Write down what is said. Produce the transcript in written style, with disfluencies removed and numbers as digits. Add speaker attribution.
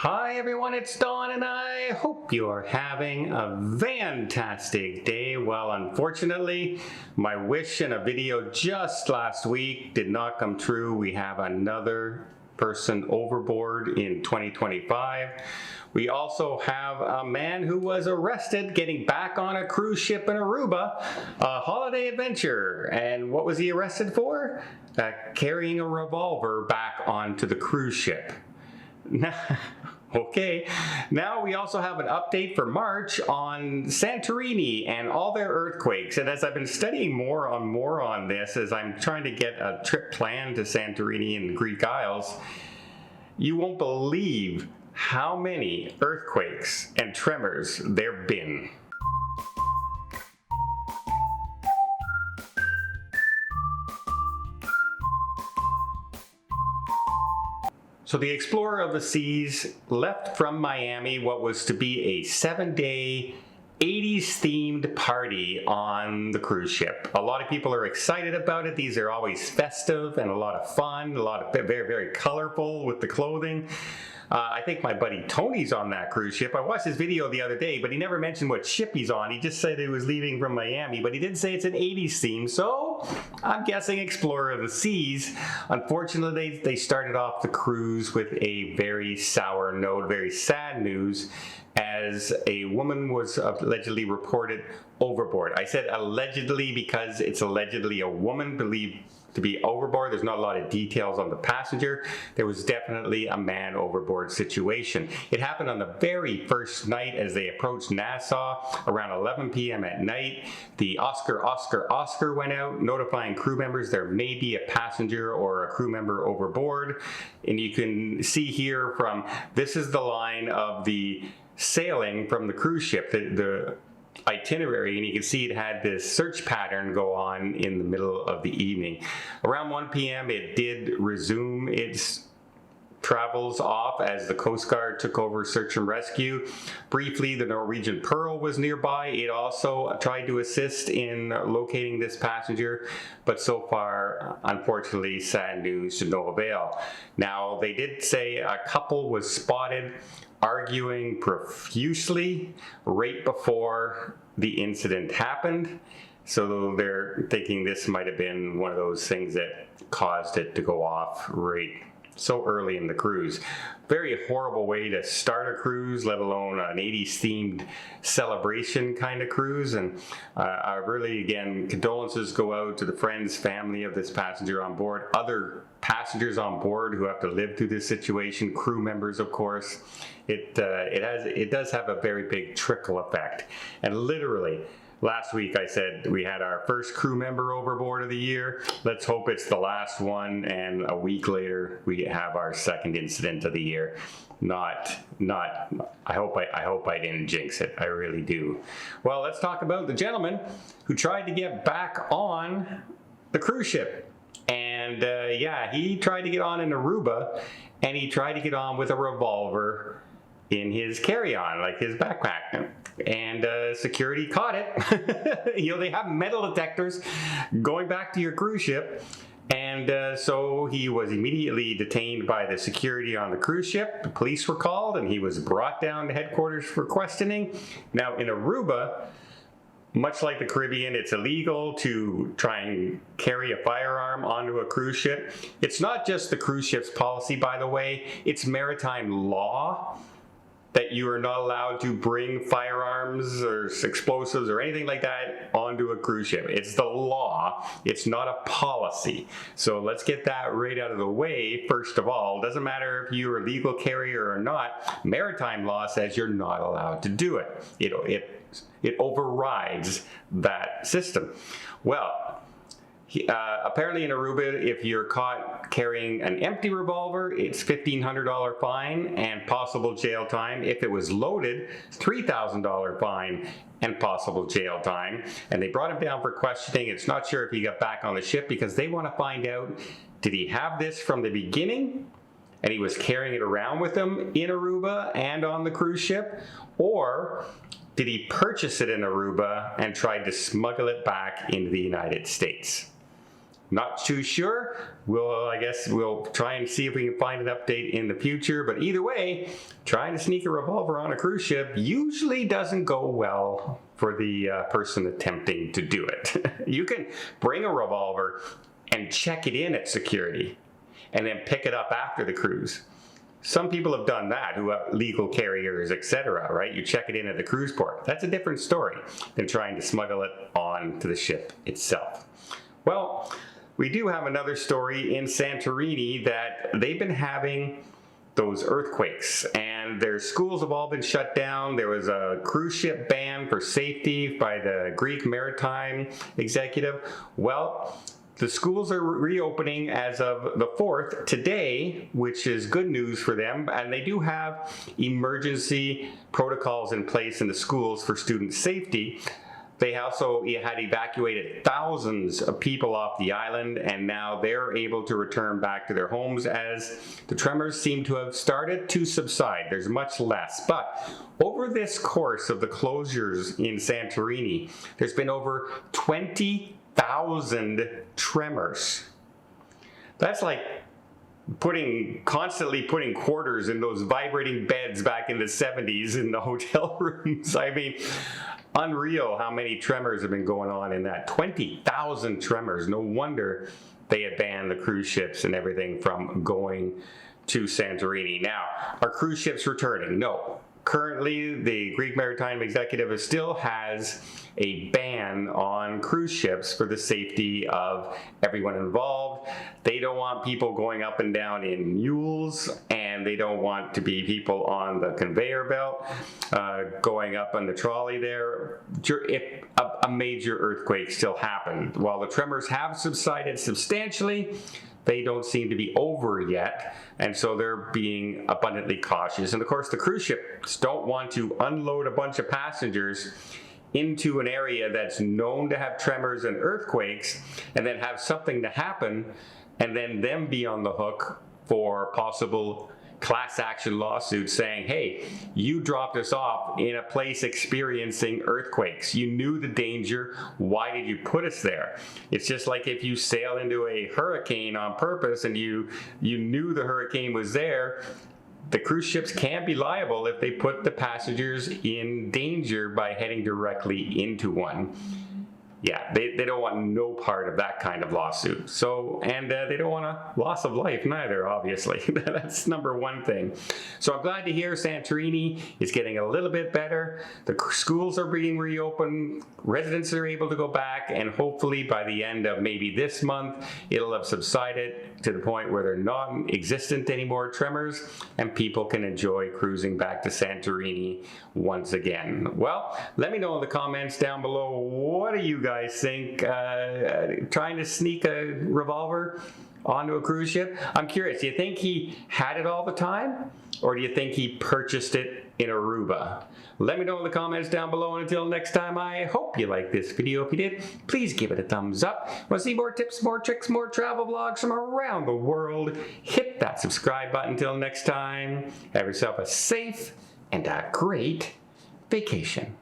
Speaker 1: Hi everyone, it's Don and I hope you are having a fantastic day. Well, unfortunately, my wish in a video just last week did not come true. We have another person overboard in 2025. We also have a man who was arrested getting back on a cruise ship in Aruba, a holiday adventure. And what was he arrested for? Carrying a revolver back onto the cruise ship. Okay, now we also have an update for March on Santorini and all their earthquakes. And as I've been studying more on this, as I'm trying to get a trip planned to Santorini and the Greek Isles, you won't believe how many earthquakes and tremors there've been. So the Explorer of the Seas left from Miami what was to be a 7-day 80s themed party on the cruise ship. A lot of people are excited about it. These are always festive and a lot of fun, a lot of very, very colorful with the clothing. I think my buddy Tony's on that cruise ship. I watched his video the other day, but he never mentioned what ship he's on. He just said he was leaving from Miami, but he did say it's an 80s theme, so I'm guessing Explorer of the Seas. Unfortunately, they started off the cruise with a very sour note, very sad news, as a woman was allegedly reported overboard. I said allegedly because it's allegedly a woman believed to be overboard. There's not a lot of details on the passenger. There was definitely a man overboard situation. It happened on the very first night as they approached Nassau around 11 p.m. at night. The Oscar went out notifying crew members there may be a passenger or a crew member overboard. And you can see here this is the line of the sailing from the cruise ship, the itinerary, and you can see it had this search pattern go on in the middle of the evening. Around 1 p.m. it did resume its travels off as the Coast Guard took over search and rescue. Briefly, the Norwegian Pearl was nearby. It also tried to assist in locating this passenger, but so far, unfortunately, sad news to no avail. Now, they did say a couple was spotted arguing profusely right before the incident happened. So they're thinking this might have been one of those things that caused it to go off right so early in the cruise. Very horrible way to start a cruise, let alone an 80s themed celebration kind of cruise. And I really, again, condolences go out to the friends, family of this passenger on board, other passengers on board who have to live through this situation, crew members, of course. It does have a very big trickle effect. And literally, last week I said we had our first crew member overboard of the year. Let's hope it's the last one, and a week later we have our second incident of the year. I hope I didn't jinx it. I really do. Well, let's talk about the gentleman who tried to get back on the cruise ship. And yeah, he tried to get on in Aruba, and he tried to get on with a revolver in his carry-on, like his backpack. And security caught it. You know, they have metal detectors going back to your cruise ship. And so he was immediately detained by the security on the cruise ship. The police were called, and he was brought down to headquarters for questioning. Now, in Aruba, much like the Caribbean, it's illegal to try and carry a firearm onto a cruise ship. It's not just the cruise ship's policy, by the way. It's maritime law that you are not allowed to bring firearms or explosives or anything like that onto a cruise ship. It's the law. It's not a policy. So let's get that right out of the way. First of all, doesn't matter if you're a legal carrier or not, maritime law says you're not allowed to do it. It overrides that system. Well, apparently in Aruba, if you're caught carrying an empty revolver, it's $1,500 fine and possible jail time. If it was loaded, $3,000 fine and possible jail time. And they brought him down for questioning. It's not sure if he got back on the ship because they want to find out, did he have this from the beginning and he was carrying it around with him in Aruba and on the cruise ship? Or did he purchase it in Aruba and tried to smuggle it back into the United States? Not too sure. I guess we'll try and see if we can find an update in the future. But either way, trying to sneak a revolver on a cruise ship usually doesn't go well for the person attempting to do it. You can bring a revolver and check it in at security and then pick it up after the cruise. Some people have done that, who have legal carriers, etc., right? You check it in at the cruise port. That's a different story than trying to smuggle it onto the ship itself. Well, we do have another story in Santorini that they've been having those earthquakes, and their schools have all been shut down. There was a cruise ship ban for safety by the Greek maritime executive. Well, the schools are reopening as of the 4th today, which is good news for them, and they do have emergency protocols in place in the schools for student safety. They also had evacuated thousands of people off the island, and now they're able to return back to their homes as the tremors seem to have started to subside. There's much less. But over this course of the closures in Santorini, there's been over 20,000 tremors. That's like constantly putting quarters in those vibrating beds back in the 70s in the hotel rooms. I mean, unreal how many tremors have been going on in that. 20,000 tremors. No wonder they had banned the cruise ships and everything from going to Santorini. Now, are cruise ships returning? No. Currently, the Greek maritime executive still has a ban on cruise ships for the safety of everyone involved. They don't want people going up and down in mules, and they don't want to be people on the conveyor belt going up on the trolley there if a major earthquake still happened. While the tremors have subsided substantially, they don't seem to be over yet, and so they're being abundantly cautious. And of course, the cruise ships don't want to unload a bunch of passengers into an area that's known to have tremors and earthquakes, and then have something to happen, and then them be on the hook for possible class action lawsuits saying, hey, you dropped us off in a place experiencing earthquakes. You knew the danger. Why did you put us there? It's just like if you sail into a hurricane on purpose and you knew the hurricane was there. The cruise ships can't be liable if they put the passengers in danger by heading directly into one. Yeah, they don't want no part of that kind of lawsuit. So, and they don't want a loss of life neither, obviously. That's number one thing. So I'm glad to hear Santorini is getting a little bit better. The schools are being reopened. Residents are able to go back, and hopefully by the end of maybe this month, it'll have subsided to the point where they're non-existent anymore, tremors, and people can enjoy cruising back to Santorini once again. Well, let me know in the comments down below, what do you guys think trying to sneak a revolver onto a cruise ship? I'm curious, do you think he had it all the time, or do you think he purchased it in Aruba? Let me know in the comments down below, and until next time, I hope you liked this video. If you did, please give it a thumbs up. Want to see more tips, more tricks, more travel vlogs from around the world? Hit that subscribe button. Until next time, have yourself a safe and a great vacation.